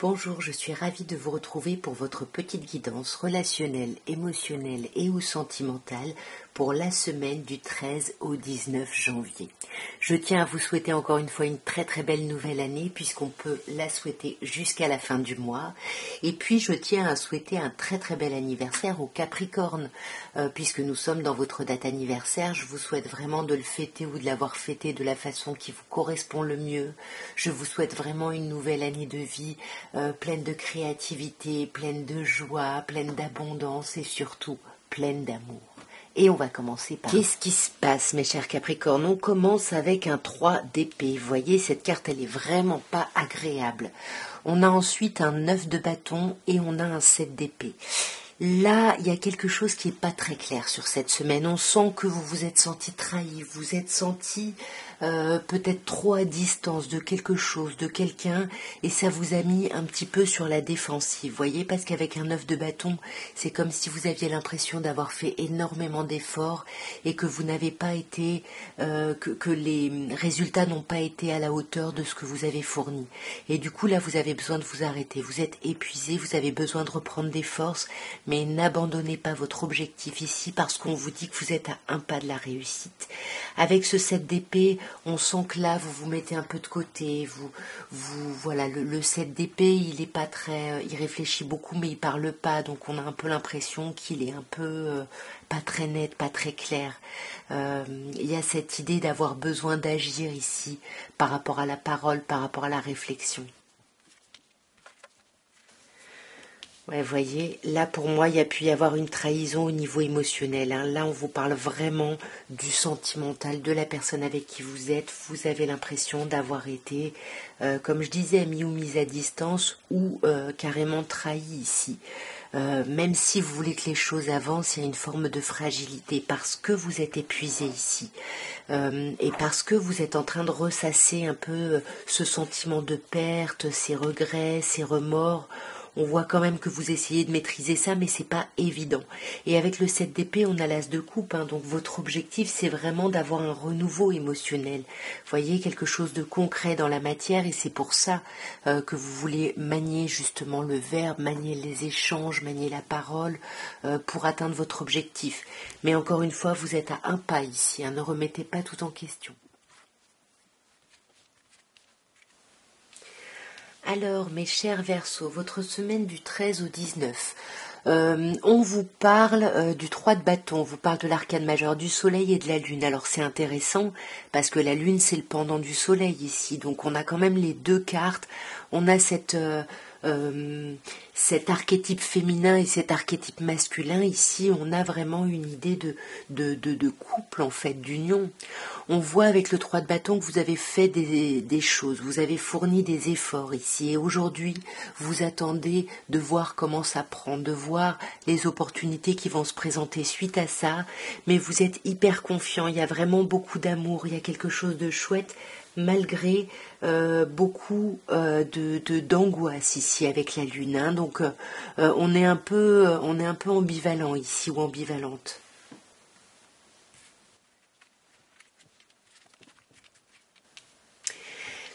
Bonjour, je suis ravie de vous retrouver pour votre petite guidance relationnelle, émotionnelle et ou sentimentale pour la semaine du 13 au 19 janvier. Je tiens à vous souhaiter encore une fois une très très belle nouvelle année puisqu'on peut la souhaiter jusqu'à la fin du mois. Et puis je tiens à souhaiter un très très bel anniversaire au Capricorne. Puisque nous sommes dans votre date anniversaire, je vous souhaite vraiment de le fêter ou de l'avoir fêté de la façon qui vous correspond le mieux. Je vous souhaite vraiment une nouvelle année de vie pleine de créativité, pleine de joie, pleine d'abondance et surtout pleine d'amour. Et on va commencer par... Qu'est-ce qui se passe, mes chers Capricornes? On commence avec un 3 d'épée. Vous voyez, cette carte, elle est vraiment pas agréable. On a ensuite un 9 de bâton et on a un 7 d'épée. Là, il y a quelque chose qui n'est pas très clair sur cette semaine. On sent que vous vous êtes senti trahi, vous êtes senti peut-être trop à distance de quelque chose, de quelqu'un, et ça vous a mis un petit peu sur la défensive. Vous voyez, parce qu'avec un 9 de bâton, c'est comme si vous aviez l'impression d'avoir fait énormément d'efforts et que vous n'avez pas été, que les résultats n'ont pas été à la hauteur de ce que vous avez fourni. Et du coup, là, vous avez besoin de vous arrêter. Vous êtes épuisé, vous avez besoin de reprendre des forces, mais n'abandonnez pas votre objectif ici parce qu'on vous dit que vous êtes à un pas de la réussite. Avec ce 7 d'épée, on sent que là, vous vous mettez un peu de côté. Voilà, le 7 d'épée, il est pas très, il réfléchit beaucoup, mais il parle pas. Donc, on a un peu l'impression qu'il est un peu pas très net, pas très clair. Il y a cette idée d'avoir besoin d'agir ici par rapport à la parole, par rapport à la réflexion. Ouais, vous voyez, là pour moi, il y a pu y avoir une trahison au niveau émotionnel. Là, on vous parle vraiment du sentimental, de la personne avec qui vous êtes. Vous avez l'impression d'avoir été, comme je disais, mis ou mise à distance ou carrément trahi ici. Même si vous voulez que les choses avancent, il y a une forme de fragilité parce que vous êtes épuisé ici et parce que vous êtes en train de ressasser un peu ce sentiment de perte, ces regrets, ces remords. On voit quand même que vous essayez de maîtriser ça, mais c'est pas évident. Et avec le 7 d'épée, on a l'as de coupe, donc votre objectif, c'est vraiment d'avoir un renouveau émotionnel. Vous voyez, quelque chose de concret dans la matière, et c'est pour ça que vous voulez manier justement le verbe, manier les échanges, manier la parole, pour atteindre votre objectif. Mais encore une fois, vous êtes à un pas ici, ne remettez pas tout en question. Alors, mes chers Verseaux, votre semaine du 13 au 19, on vous parle du 3 de bâton, on vous parle de l'arcane majeur du soleil et de la lune. Alors c'est intéressant parce que la lune c'est le pendant du soleil ici, donc on a quand même les deux cartes, on a cet archétype féminin et cet archétype masculin. Ici on a vraiment une idée de couple en fait, d'union. On voit avec le 3 de bâton que vous avez fait des choses, vous avez fourni des efforts ici et aujourd'hui vous attendez de voir comment ça prend, de voir les opportunités qui vont se présenter suite à ça, mais vous êtes hyper confiant, il y a vraiment beaucoup d'amour, il y a quelque chose de chouette malgré beaucoup d'angoisse ici avec la lune, donc on est un peu ambivalent ici ou ambivalente.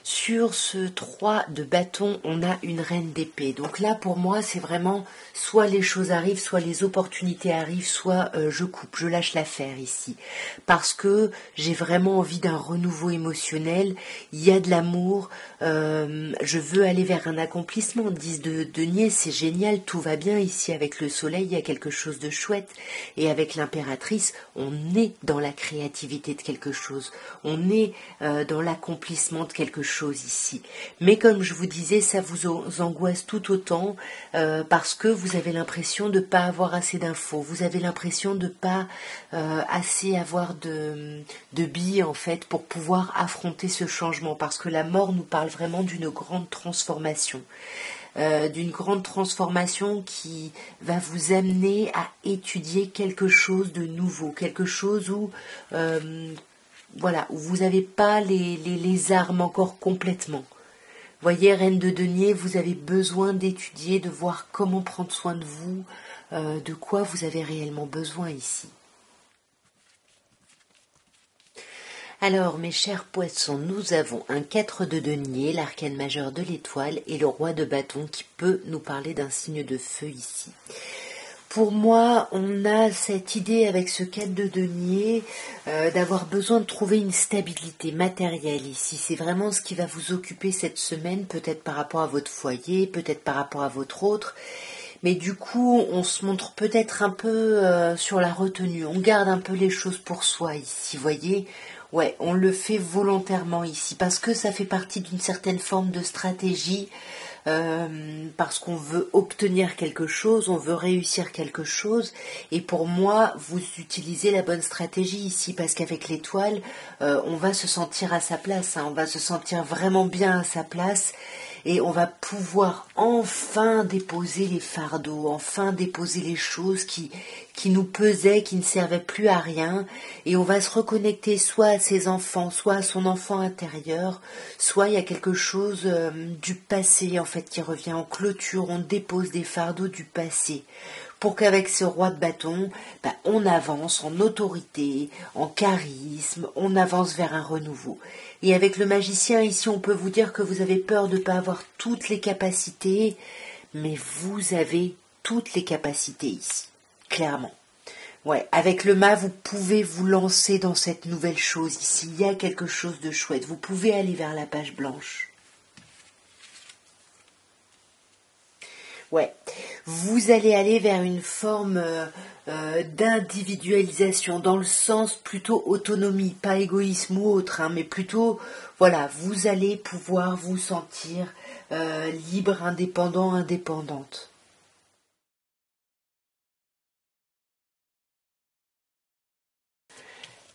Sur ce 3 de bâton, on a une reine d'épée. Donc là, pour moi, c'est vraiment soit les choses arrivent, soit les opportunités arrivent, soit je coupe, je lâche l'affaire ici. Parce que j'ai vraiment envie d'un renouveau émotionnel, il y a de l'amour, je veux aller vers un accomplissement. 10 de denier, c'est génial, tout va bien ici avec le soleil, il y a quelque chose de chouette. Et avec l'impératrice, on est dans la créativité de quelque chose, on est dans l'accomplissement de quelque chose ici. Mais comme je vous disais, ça vous angoisse tout autant parce que vous avez l'impression de ne pas avoir assez d'infos, vous avez l'impression de ne pas assez avoir de billes en fait pour pouvoir affronter ce changement, parce que la mort nous parle vraiment d'une grande transformation. D'une grande transformation qui va vous amener à étudier quelque chose de nouveau, quelque chose où où vous n'avez pas les armes encore complètement. Voyez, reine de denier, vous avez besoin d'étudier, de voir comment prendre soin de vous, de quoi vous avez réellement besoin ici. Alors, mes chers poissons, nous avons un 4 de denier, l'arcane majeur de l'étoile et le roi de bâton qui peut nous parler d'un signe de feu ici. Pour moi, on a cette idée avec ce 4 de denier d'avoir besoin de trouver une stabilité matérielle ici. C'est vraiment ce qui va vous occuper cette semaine, peut-être par rapport à votre foyer, peut-être par rapport à votre autre. Mais du coup, on se montre peut-être un peu sur la retenue. On garde un peu les choses pour soi ici, voyez. Ouais, on le fait volontairement ici parce que ça fait partie d'une certaine forme de stratégie, parce qu'on veut obtenir quelque chose, on veut réussir quelque chose. Et pour moi, vous utilisez la bonne stratégie ici parce qu'avec l'étoile, on va se sentir à sa place, hein, on va se sentir vraiment bien à sa place. Et on va pouvoir enfin déposer les fardeaux, enfin déposer les choses qui nous pesaient, qui ne servaient plus à rien. Et on va se reconnecter soit à ses enfants, soit à son enfant intérieur, soit il y a quelque chose du passé en fait qui revient en clôture. On dépose des fardeaux du passé. Pour qu'avec ce roi de bâton, on avance en autorité, en charisme, on avance vers un renouveau. Et avec le magicien, ici, on peut vous dire que vous avez peur de ne pas avoir toutes les capacités, mais vous avez toutes les capacités ici, clairement. Ouais, avec le mât, vous pouvez vous lancer dans cette nouvelle chose ici. Il y a quelque chose de chouette. Vous pouvez aller vers la page blanche. Ouais, vous allez aller vers une forme d'individualisation, dans le sens plutôt autonomie, pas égoïsme ou autre, hein, mais plutôt, voilà, vous allez pouvoir vous sentir libre, indépendant, indépendante.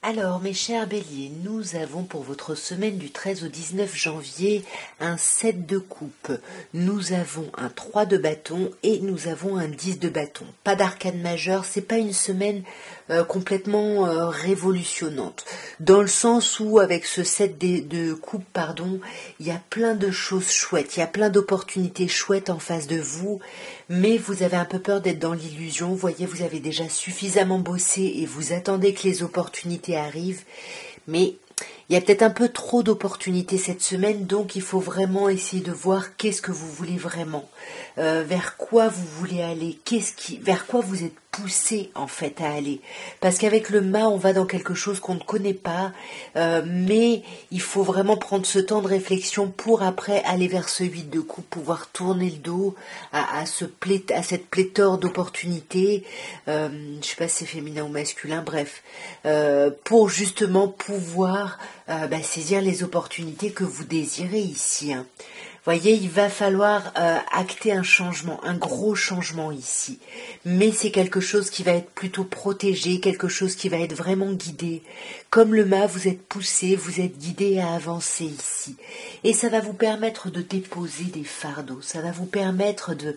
Alors, mes chers béliers, nous avons pour votre semaine du 13 au 19 janvier un 7 de coupe, nous avons un 3 de bâton et nous avons un 10 de bâton. Pas d'arcane majeur, c'est pas une semaine complètement révolutionnante, dans le sens où avec ce 7 de coupe, il y a plein de choses chouettes, il y a plein d'opportunités chouettes en face de vous, mais vous avez un peu peur d'être dans l'illusion. Vous voyez, vous avez déjà suffisamment bossé et vous attendez que les opportunités arrivent, mais il y a peut-être un peu trop d'opportunités cette semaine, donc il faut vraiment essayer de voir qu'est-ce que vous voulez vraiment, vers quoi vous voulez aller, vers quoi vous êtes poussé en fait à aller. Parce qu'avec le mât, on va dans quelque chose qu'on ne connaît pas, mais il faut vraiment prendre ce temps de réflexion pour après aller vers ce 8 de coupe, pouvoir tourner le dos à cette pléthore d'opportunités, je ne sais pas si c'est féminin ou masculin, bref, pour justement pouvoir saisir les opportunités que vous désirez ici. Hein. Voyez, il va falloir acter un changement, un gros changement ici. Mais c'est quelque chose qui va être plutôt protégé, quelque chose qui va être vraiment guidé. Comme le mât, vous êtes poussé, vous êtes guidé à avancer ici. Et ça va vous permettre de déposer des fardeaux, ça va vous permettre de...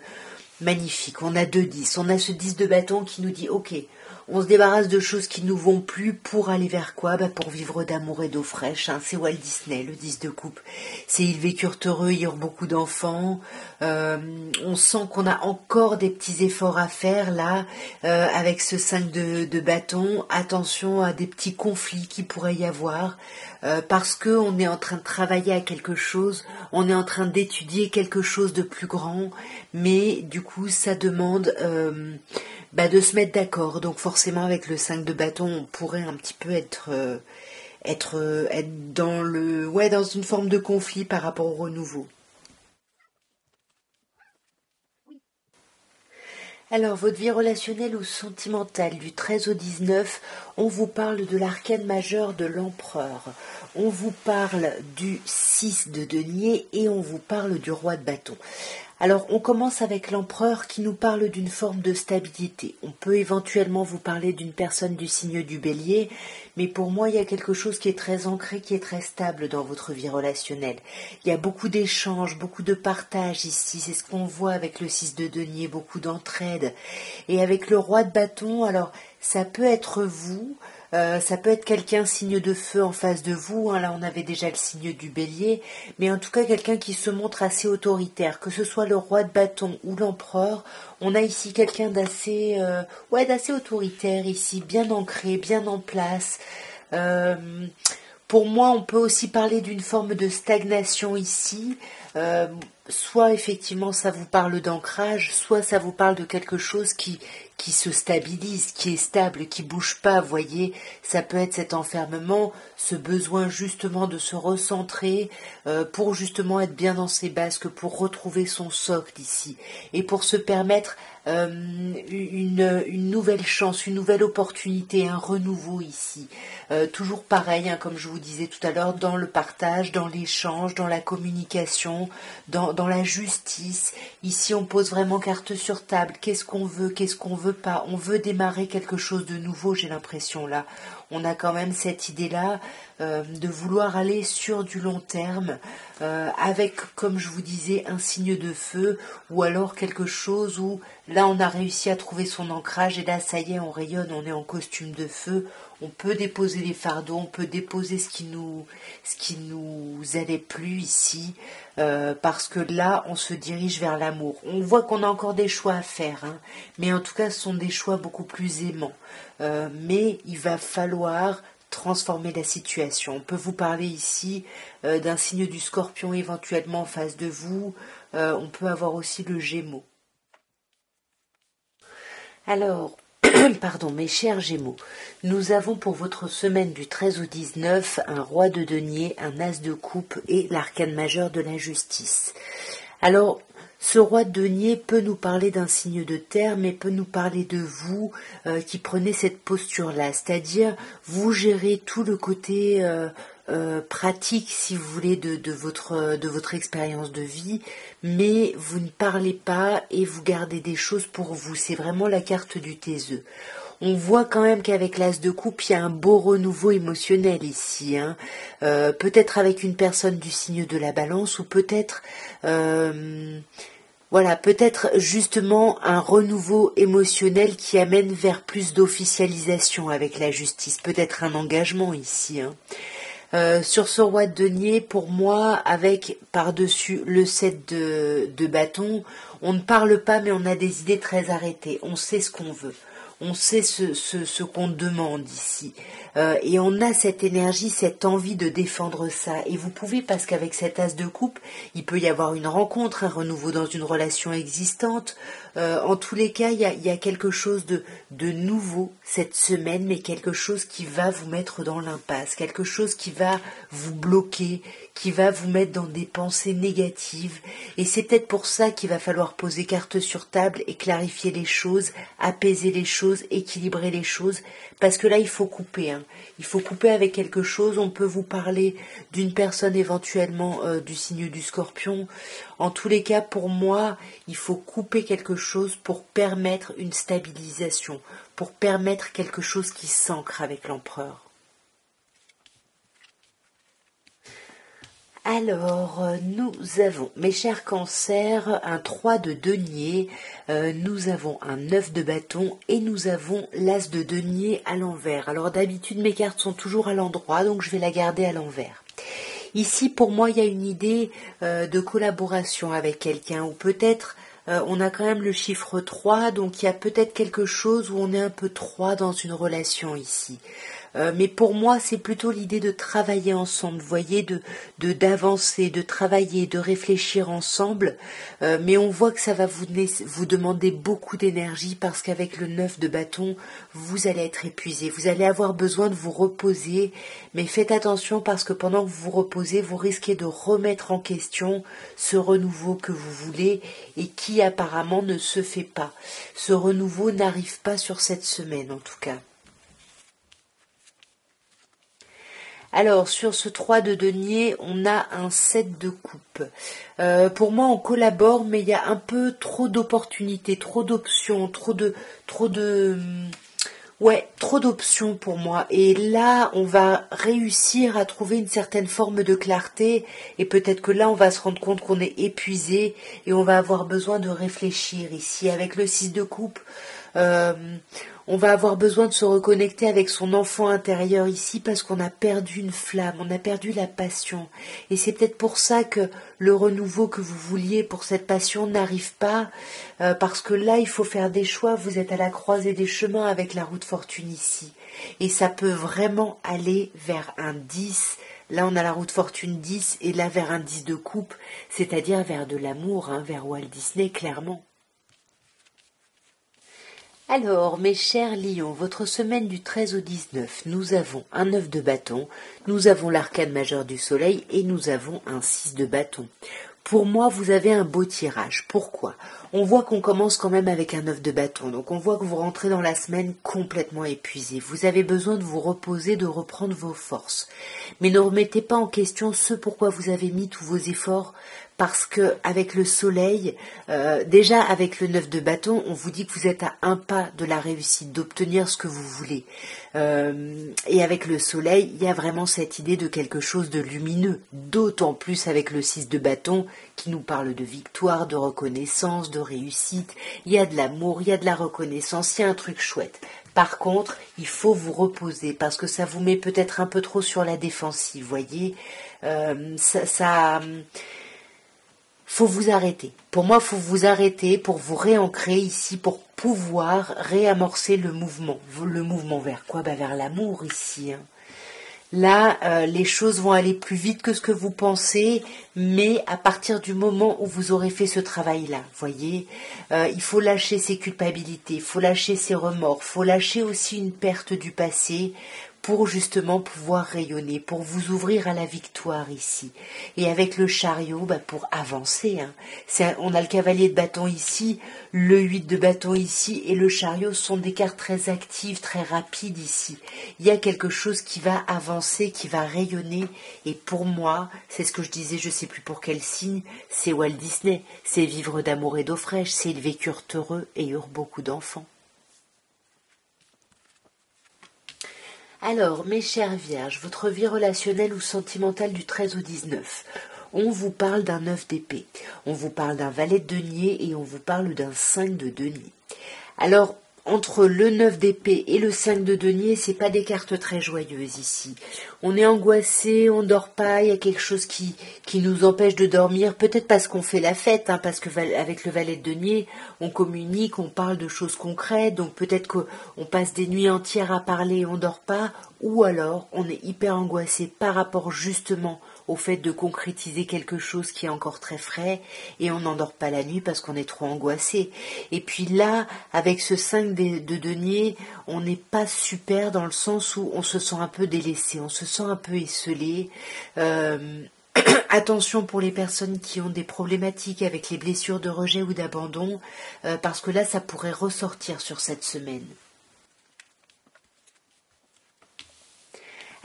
Magnifique, on a 2 10, on a ce 10 de bâton qui nous dit ok, on se débarrasse de choses qui ne nous vont plus pour aller vers quoi? Pour vivre d'amour et d'eau fraîche, hein. C'est Walt Disney, le 10 de coupe. C'est ils vécurent heureux, ils eurent beaucoup d'enfants. On sent qu'on a encore des petits efforts à faire là, avec ce 5 de bâton. Attention à des petits conflits qui pourraient y avoir. Parce qu'on est en train de travailler à quelque chose, on est en train d'étudier quelque chose de plus grand, mais du coup ça demande de se mettre d'accord. Donc forcément avec le 5 de bâton, on pourrait un petit peu être dans une forme de conflit par rapport au renouveau. Alors, votre vie relationnelle ou sentimentale du 13 au 19, on vous parle de l'arcane majeur de l'empereur, on vous parle du 6 de denier et on vous parle du roi de bâton. Alors, on commence avec l'empereur qui nous parle d'une forme de stabilité. On peut éventuellement vous parler d'une personne du signe du bélier, mais pour moi, il y a quelque chose qui est très ancré, qui est très stable dans votre vie relationnelle. Il y a beaucoup d'échanges, beaucoup de partage ici. C'est ce qu'on voit avec le 6 de denier, beaucoup d'entraide. Et avec le roi de bâton, alors, ça peut être vous, ça peut être quelqu'un signe de feu en face de vous, hein, là on avait déjà le signe du bélier, mais en tout cas quelqu'un qui se montre assez autoritaire, que ce soit le roi de bâton ou l'empereur, on a ici quelqu'un d'assez autoritaire ici, bien ancré, bien en place, Pour moi, on peut aussi parler d'une forme de stagnation ici. Soit effectivement ça vous parle d'ancrage, soit ça vous parle de quelque chose qui se stabilise, qui est stable, qui bouge pas. Vous voyez, ça peut être cet enfermement, ce besoin justement de se recentrer pour justement être bien dans ses basques, pour retrouver son socle ici et pour se permettre une nouvelle chance, une nouvelle opportunité, un renouveau ici. Toujours pareil, hein, comme je vous disais tout à l'heure, dans le partage, dans l'échange, dans la communication, dans la justice. Ici, on pose vraiment carte sur table. Qu'est-ce qu'on veut pas. On veut démarrer quelque chose de nouveau, j'ai l'impression là. On a quand même cette idée-là de vouloir aller sur du long terme avec, comme je vous disais, un signe de feu ou alors quelque chose où là on a réussi à trouver son ancrage et là ça y est, on rayonne, on est en costume de feu, on peut déposer les fardeaux, on peut déposer ce qui nous allait plus ici parce que là on se dirige vers l'amour. On voit qu'on a encore des choix à faire, hein, mais en tout cas ce sont des choix beaucoup plus aimants. Mais il va falloir transformer la situation. On peut vous parler ici d'un signe du Scorpion éventuellement en face de vous. On peut avoir aussi le Gémeaux. Alors, pardon, mes chers Gémeaux, nous avons pour votre semaine du 13 au 19 un roi de denier, un as de coupe et l'arcane majeur de la justice. Alors, ce roi de denier peut nous parler d'un signe de terre, mais peut nous parler de vous qui prenez cette posture-là, c'est-à-dire vous gérez tout le côté pratique, si vous voulez, de votre expérience de vie, mais vous ne parlez pas et vous gardez des choses pour vous. C'est vraiment la carte du taiseux. On voit quand même qu'avec l'as de coupe, il y a un beau renouveau émotionnel ici, hein. Peut-être avec une personne du signe de la balance ou peut-être peut-être justement un renouveau émotionnel qui amène vers plus d'officialisation avec la justice, peut-être un engagement ici, hein. Sur ce roi de denier, pour moi, avec par-dessus le 7 de bâton, on ne parle pas mais on a des idées très arrêtées, on sait ce qu'on veut. On sait ce qu'on demande ici. Et on a cette énergie, cette envie de défendre ça. Et vous pouvez, parce qu'avec cet as de coupe, il peut y avoir une rencontre, un renouveau dans une relation existante. En tous les cas, il y a quelque chose de nouveau cette semaine, mais quelque chose qui va vous mettre dans l'impasse, quelque chose qui va vous bloquer, qui va vous mettre dans des pensées négatives. Et c'est peut-être pour ça qu'il va falloir poser carte sur table et clarifier les choses, apaiser les choses, équilibrer les choses, parce que là il faut couper, hein. Il faut couper avec quelque chose. On peut vous parler d'une personne éventuellement du signe du Scorpion. En tous les cas, pour moi, il faut couper quelque chose pour permettre une stabilisation, pour permettre quelque chose qui s'ancre avec l'empereur. Alors, nous avons, mes chers cancers, un 3 de denier, nous avons un 9 de bâton et nous avons l'as de denier à l'envers. Alors d'habitude, mes cartes sont toujours à l'endroit, donc je vais la garder à l'envers. Ici, pour moi, il y a une idée de collaboration avec quelqu'un, ou peut-être on a quand même le chiffre 3, donc il y a peut-être quelque chose où on est un peu 3 dans une relation ici. Mais pour moi, c'est plutôt l'idée de travailler ensemble, vous voyez, d'avancer, de travailler, de réfléchir ensemble. Mais on voit que ça va vous demander beaucoup d'énergie parce qu'avec le 9 de bâton, vous allez être épuisé. Vous allez avoir besoin de vous reposer. Mais faites attention parce que pendant que vous vous reposez, vous risquez de remettre en question ce renouveau que vous voulez et qui apparemment ne se fait pas. Ce renouveau n'arrive pas sur cette semaine en tout cas. Alors, sur ce 3 de denier, on a un 7 de coupe. Pour moi, on collabore, mais il y a un peu trop d'opportunités, trop d'options, trop d'options pour moi. Et là, on va réussir à trouver une certaine forme de clarté. Et peut-être que là, on va se rendre compte qu'on est épuisé et on va avoir besoin de réfléchir ici. Avec le 6 de coupe, On va avoir besoin de se reconnecter avec son enfant intérieur ici parce qu'on a perdu une flamme, on a perdu la passion. Et c'est peut-être pour ça que le renouveau que vous vouliez pour cette passion n'arrive pas, parce que là, il faut faire des choix. Vous êtes à la croisée des chemins avec la roue de fortune ici. Et ça peut vraiment aller vers un 10. Là, on a la roue de fortune 10 et là vers un 10 de coupe, c'est-à-dire vers de l'amour, vers Walt Disney, clairement. Alors, mes chers lions, votre semaine du 13 au 19, nous avons un 9 de bâton, nous avons l'arcane majeur du soleil et nous avons un 6 de bâton. Pour moi, vous avez un beau tirage. Pourquoi? On voit qu'on commence quand même avec un 9 de bâton, donc on voit que vous rentrez dans la semaine complètement épuisé. Vous avez besoin de vous reposer, de reprendre vos forces. Mais ne remettez pas en question ce pourquoi vous avez mis tous vos efforts, parce que avec le soleil, déjà avec le 9 de bâton, on vous dit que vous êtes à un pas de la réussite, d'obtenir ce que vous voulez. Et avec le soleil, il y a vraiment cette idée de quelque chose de lumineux, d'autant plus avec le 6 de bâton qui nous parle de victoire, de reconnaissance, de réussite. Il y a de l'amour, il y a de la reconnaissance, il y a un truc chouette. Par contre, il faut vous reposer parce que ça vous met peut-être un peu trop sur la défensive, voyez. Faut vous arrêter. Pour moi, faut vous arrêter pour vous réancrer ici, pour pouvoir réamorcer le mouvement. Le mouvement vers quoi? Vers l'amour ici. Là, les choses vont aller plus vite que ce que vous pensez, mais à partir du moment où vous aurez fait ce travail-là, voyez, il faut lâcher ses culpabilités, il faut lâcher ses remords, il faut lâcher aussi une perte du passé pour justement pouvoir rayonner, pour vous ouvrir à la victoire ici. Et avec le chariot, pour avancer. On a le cavalier de bâton ici, le 8 de bâton ici, et le chariot sont des cartes très actives, très rapides ici. Il y a quelque chose qui va avancer, qui va rayonner, et pour moi, c'est ce que je disais, je sais plus pour quel signe, c'est Walt Disney, c'est vivre d'amour et d'eau fraîche, c'est ils vécurent heureux et eurent beaucoup d'enfants. Alors, mes chères vierges, votre vie relationnelle ou sentimentale du 13 au 19, on vous parle d'un 9 d'épée, on vous parle d'un valet de denier et on vous parle d'un 5 de denier. Alors, entre le 9 d'épée et le 5 de denier, c'est pas des cartes très joyeuses ici. On est angoissé, on dort pas, il y a quelque chose qui nous empêche de dormir, peut-être parce qu'on fait la fête, parce que avec le valet de denier, on communique, on parle de choses concrètes, donc peut-être qu'on passe des nuits entières à parler et on dort pas, ou alors on est hyper angoissé par rapport justement au fait de concrétiser quelque chose qui est encore très frais et on n'endort pas la nuit parce qu'on est trop angoissé. Et puis là, avec ce 5 de denier, on n'est pas super dans le sens où on se sent un peu délaissé, on se sent un peu esselé. Attention pour les personnes qui ont des problématiques avec les blessures de rejet ou d'abandon, parce que là, ça pourrait ressortir sur cette semaine.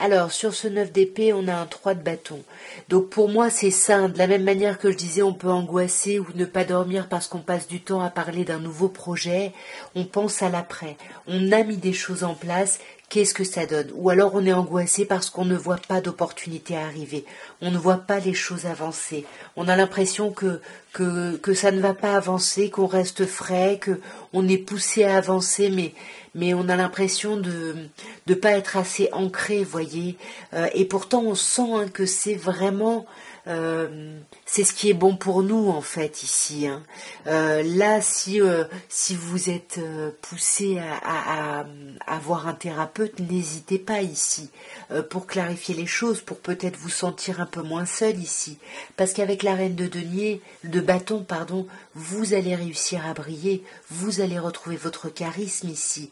Alors, sur ce 9 d'épée, on a un 3 de bâton. Donc pour moi, c'est ça. De la même manière que je disais, on peut angoisser ou ne pas dormir parce qu'on passe du temps à parler d'un nouveau projet. On pense à l'après. On a mis des choses en place. Qu'est-ce que ça donne? Ou alors on est angoissé parce qu'on ne voit pas d'opportunité arriver. On ne voit pas les choses avancer. On a l'impression que ça ne va pas avancer, qu'on reste frais, qu'on est poussé à avancer, mais on a l'impression de ne pas être assez ancré, voyez. Et pourtant, on sent que c'est vraiment... c'est ce qui est bon pour nous en fait ici. Là, si vous êtes poussé à voir un thérapeute, n'hésitez pas ici pour clarifier les choses, pour peut-être vous sentir un peu moins seul ici, parce qu'avec la reine de bâton, vous allez réussir à briller, vous allez retrouver votre charisme ici,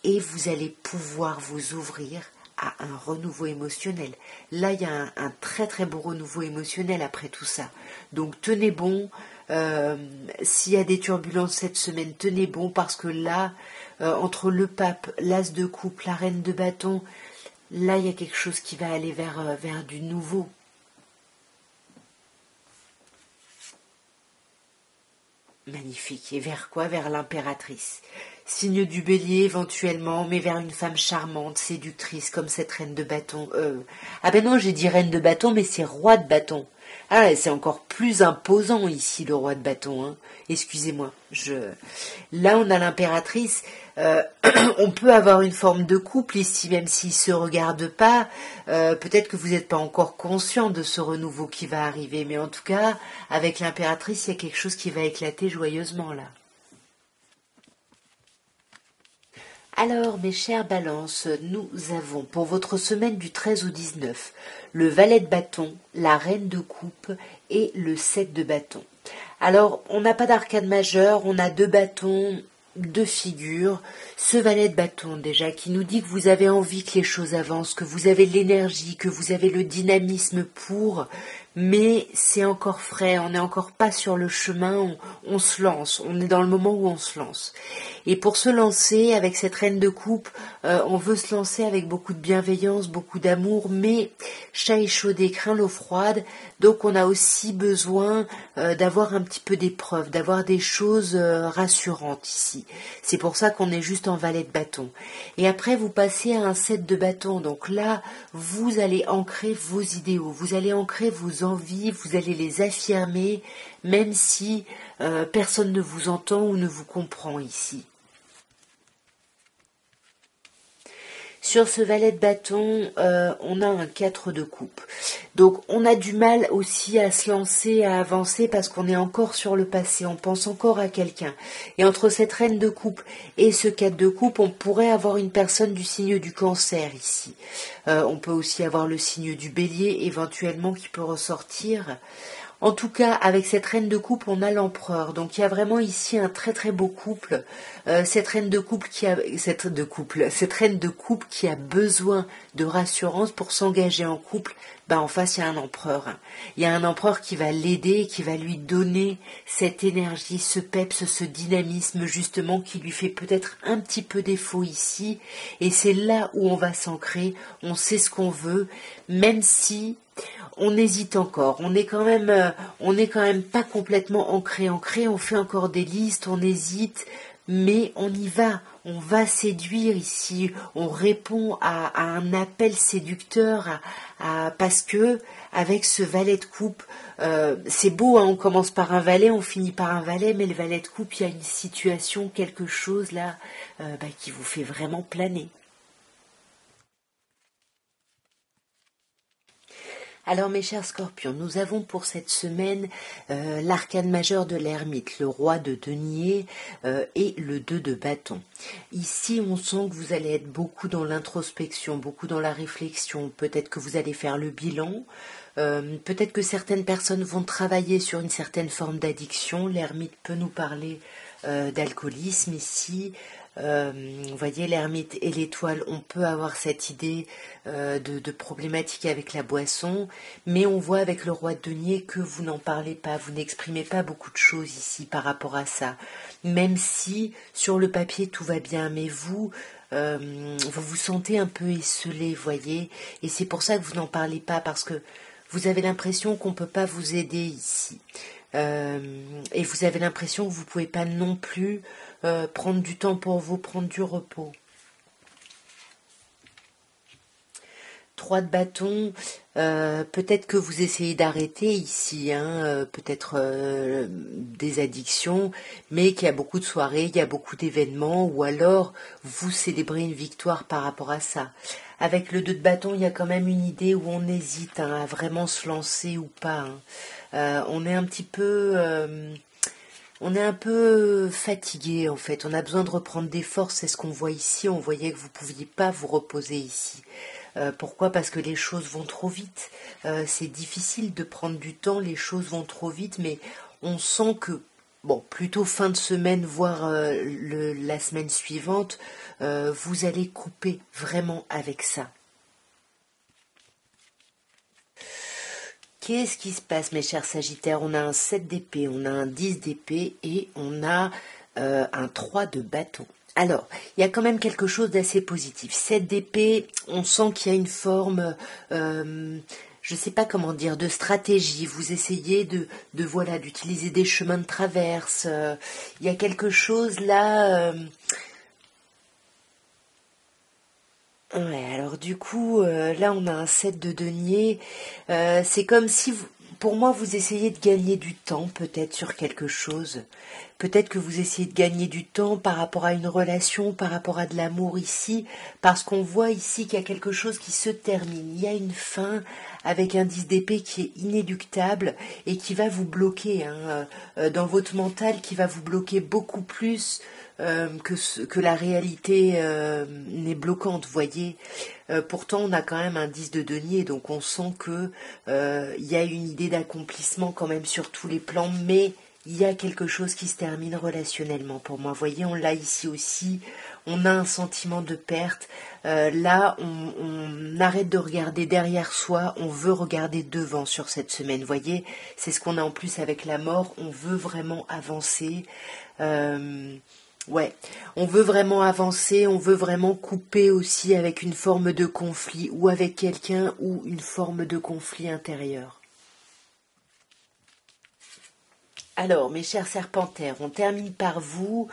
et vous allez pouvoir vous ouvrir à un renouveau émotionnel. Là, il y a un très très beau renouveau émotionnel après tout ça. Donc tenez bon, s'il y a des turbulences cette semaine, tenez bon, parce que là, entre le pape, l'as de coupe, la reine de bâton, là, il y a quelque chose qui va aller vers du nouveau. Magnifique. Et vers quoi? Vers l'impératrice. signe du bélier éventuellement, mais vers une femme charmante, séductrice, comme cette reine de bâton. Ah ben non, j'ai dit reine de bâton, mais c'est roi de bâton. Ah, c'est encore plus imposant ici, le roi de bâton. Hein. Excusez-moi. Là, on a l'impératrice. On peut avoir une forme de couple ici, même s'ils se regardent pas. Peut-être que vous n'êtes pas encore conscient de ce renouveau qui va arriver, mais en tout cas, avec l'impératrice, il y a quelque chose qui va éclater joyeusement là. Alors, mes chères balances, nous avons pour votre semaine du 13 au 19 le valet de bâton, la reine de coupe et le 7 de bâton. Alors, on n'a pas d'arcane majeure, on a 2 bâtons, 2 figures. Ce valet de bâton déjà qui nous dit que vous avez envie que les choses avancent, que vous avez l'énergie, que vous avez le dynamisme pour, mais c'est encore frais, on n'est encore pas sur le chemin, on se lance, on est dans le moment où on se lance. Et pour se lancer avec cette reine de coupe, on veut se lancer avec beaucoup de bienveillance, beaucoup d'amour, mais chat échaudé craint l'eau froide, donc on a aussi besoin d'avoir un petit peu d'épreuve, d'avoir des choses rassurantes ici. C'est pour ça qu'on est juste en valet de bâton. Et après, vous passez à un 7 de bâton, donc là, vous allez ancrer vos idéaux, vous allez ancrer vos envies, vous allez les affirmer, même si personne ne vous entend ou ne vous comprend ici. Sur ce valet de bâton, on a un 4 de coupe. Donc on a du mal aussi à se lancer, à avancer parce qu'on est encore sur le passé, on pense encore à quelqu'un. Et entre cette reine de coupe et ce 4 de coupe, on pourrait avoir une personne du signe du cancer ici. On peut aussi avoir le signe du bélier éventuellement qui peut ressortir. En tout cas, avec cette reine de coupe, on a l'empereur. Donc il y a vraiment ici un très très beau couple. Cette reine de coupe qui a besoin de rassurance pour s'engager en couple. En face, il y a un empereur. Il y a un empereur qui va l'aider, qui va lui donner cette énergie, ce peps, ce dynamisme justement qui lui fait peut-être un petit peu défaut ici. Et c'est là où on va s'ancrer. On sait ce qu'on veut, même si on hésite encore, on est quand même pas complètement ancré, on fait encore des listes, on hésite, mais on y va, on va séduire ici, on répond à un appel séducteur, parce que avec ce valet de coupe, c'est beau, hein, on commence par un valet, on finit par un valet, mais le valet de coupe, il y a une situation, quelque chose là, qui vous fait vraiment planer. Alors mes chers scorpions, nous avons pour cette semaine l'arcane majeur de l'ermite, le roi de denier et le 2 de bâton. Ici on sent que vous allez être beaucoup dans l'introspection, beaucoup dans la réflexion, peut-être que vous allez faire le bilan, peut-être que certaines personnes vont travailler sur une certaine forme d'addiction, l'ermite peut nous parler d'alcoolisme ici. Vous voyez, l'ermite et l'étoile, on peut avoir cette idée de problématique avec la boisson, mais on voit avec le roi de denier que vous n'en parlez pas, vous n'exprimez pas beaucoup de choses ici par rapport à ça, même si sur le papier tout va bien, mais vous vous sentez un peu esselé, voyez, et c'est pour ça que vous n'en parlez pas, parce que vous avez l'impression qu'on ne peut pas vous aider ici. Et vous avez l'impression que vous ne pouvez pas non plus prendre du temps pour vous, prendre du repos. 3 de bâton, peut-être que vous essayez d'arrêter ici, peut-être des addictions, mais qu'il y a beaucoup de soirées, il y a beaucoup d'événements, ou alors vous célébrez une victoire par rapport à ça. Avec le 2 de bâton, il y a quand même une idée où on hésite à vraiment se lancer ou pas. On est un petit peu... on est un peu fatigué en fait, on a besoin de reprendre des forces, c'est ce qu'on voit ici, on voyait que vous ne pouviez pas vous reposer ici. Pourquoi ? Parce que les choses vont trop vite, c'est difficile de prendre du temps, les choses vont trop vite, mais on sent que, plutôt fin de semaine, voire la semaine suivante, vous allez couper vraiment avec ça. Qu'est-ce qui se passe, mes chers Sagittaires ? On a un 7 d'épée, on a un 10 d'épée et on a un 3 de bâton. Alors, il y a quand même quelque chose d'assez positif. 7 d'épée, on sent qu'il y a une forme, je ne sais pas comment dire, de stratégie. Vous essayez d'utiliser des chemins de traverse. Il y a quelque chose là... Ouais, alors du coup, là on a un 7 de denier. C'est comme si, pour moi, vous essayez de gagner du temps peut-être sur quelque chose. Peut-être que vous essayez de gagner du temps par rapport à une relation, par rapport à de l'amour ici, parce qu'on voit ici qu'il y a quelque chose qui se termine. Il y a une fin avec un 10 d'épée qui est inéluctable et qui va vous bloquer hein, dans votre mental, qui va vous bloquer beaucoup plus que la réalité n'est bloquante, voyez. Pourtant, on a quand même un 10 de denier, donc on sent que il y a une idée d'accomplissement quand même sur tous les plans, mais il y a quelque chose qui se termine relationnellement pour moi. Vous voyez, on l'a ici aussi, on a un sentiment de perte. Là, on arrête de regarder derrière soi, on veut regarder devant sur cette semaine. Vous voyez, c'est ce qu'on a en plus avec la mort, on veut vraiment avancer. Ouais, on veut vraiment avancer, on veut vraiment couper aussi avec une forme de conflit ou avec quelqu'un ou une forme de conflit intérieur. Alors, mes chers serpentaires, on termine par vous.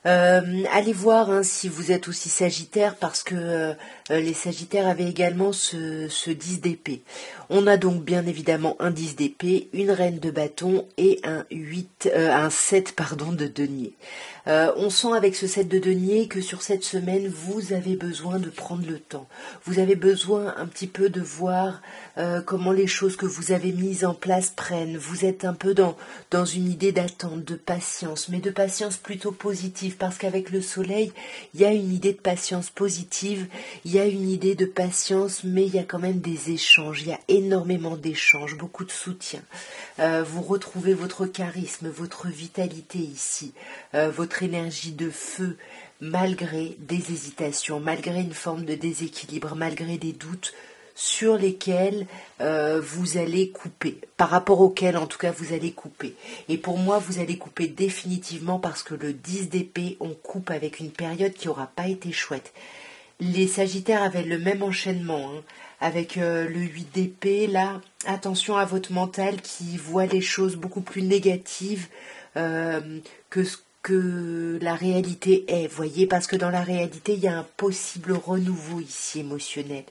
Allez voir hein, si vous êtes aussi sagittaire parce que les sagittaires avaient également ce 10 d'épée. On a donc bien évidemment un 10 d'épée, une reine de bâton et un 7 pardon, de denier. On sent avec ce 7 de denier que sur cette semaine, vous avez besoin de prendre le temps. Vous avez besoin un petit peu de voir comment les choses que vous avez mises en place prennent. Vous êtes un peu dans une idée d'attente, de patience, mais de patience plutôt positive, parce qu'avec le soleil, il y a une idée de patience positive, il y a une idée de patience, mais il y a quand même des échanges, il y a énormément d'échanges, beaucoup de soutien. Vous retrouvez votre charisme, votre vitalité ici, votre énergie de feu, malgré des hésitations, malgré une forme de déséquilibre, malgré des doutes sur lesquels vous allez couper, par rapport auxquels en tout cas vous allez couper. Et pour moi, vous allez couper définitivement parce que le 10 d'épée, on coupe avec une période qui n'aura pas été chouette. Les Sagittaires avaient le même enchaînement, hein, avec le 8 d'épée. Là, attention à votre mental qui voit les choses beaucoup plus négatives que ce que la réalité est, voyez, parce que dans la réalité, il y a un possible renouveau ici émotionnel.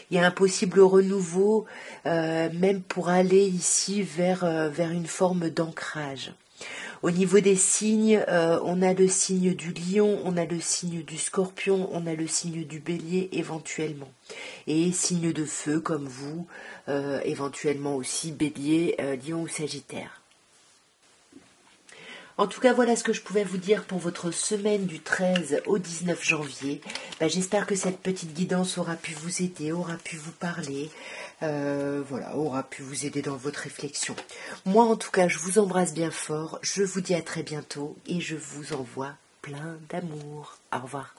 Il y a un possible renouveau, même pour aller ici vers une forme d'ancrage. Au niveau des signes, on a le signe du lion, on a le signe du scorpion, on a le signe du bélier éventuellement. Et signe de feu comme vous, éventuellement aussi bélier, lion ou sagittaire. En tout cas, voilà ce que je pouvais vous dire pour votre semaine du 13 au 19 janvier. J'espère que cette petite guidance aura pu vous aider, aura pu vous parler, voilà, aura pu vous aider dans votre réflexion. Moi, en tout cas, je vous embrasse bien fort. Je vous dis à très bientôt et je vous envoie plein d'amour. Au revoir.